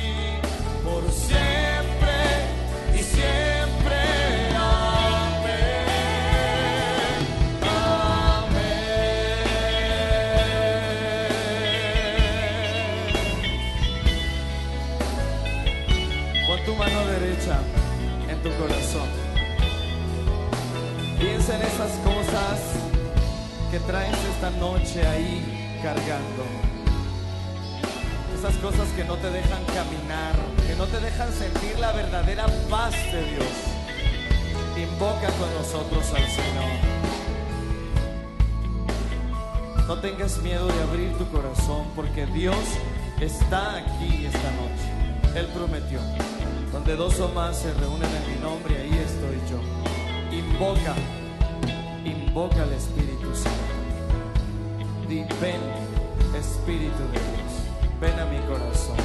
S15: corazón. Piensa en esas cosas que traes esta noche ahí cargando. Esas cosas que no te dejan caminar, que no te dejan sentir la verdadera paz de Dios. Invoca con nosotros al Señor. No tengas miedo de abrir tu corazón, porque Dios está aquí esta noche. Él prometió: donde dos o más se reúnen en mi nombre, ahí estoy yo. Invoca, invoca al Espíritu Santo. Di: ven, Espíritu de Dios, ven a mi corazón.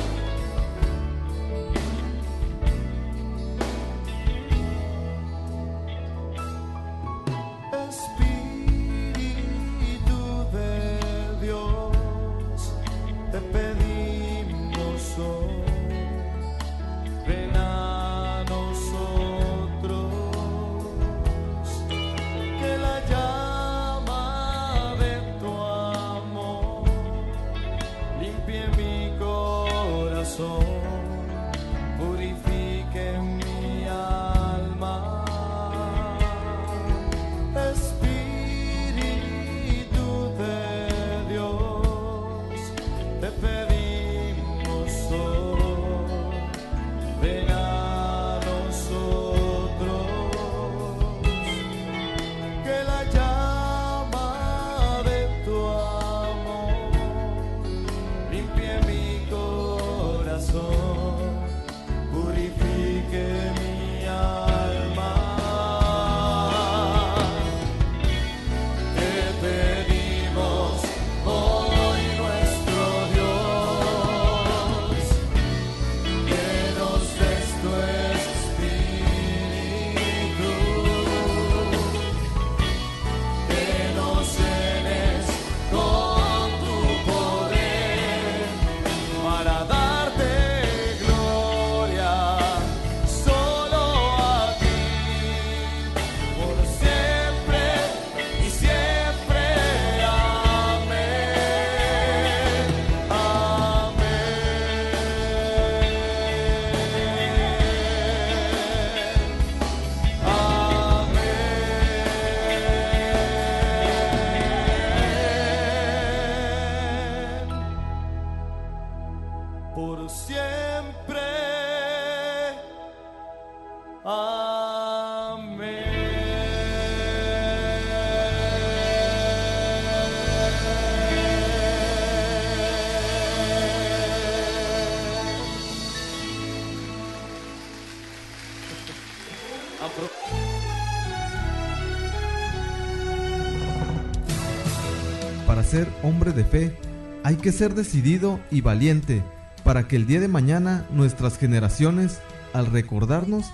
S1: Para ser hombre de fe, hay que ser decidido y valiente, para que el día de mañana nuestras generaciones, al recordarnos,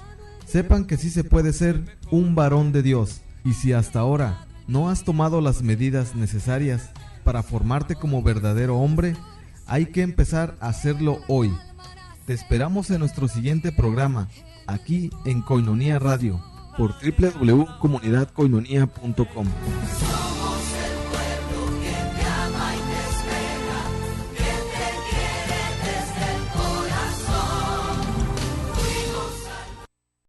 S1: sepan que sí se puede ser un varón de Dios. Y si hasta ahora no has tomado las medidas necesarias para formarte como verdadero hombre, hay que empezar a hacerlo hoy. Te esperamos en nuestro siguiente programa, aquí en Koinonia Radio, por www.comunidadkoinonia.com.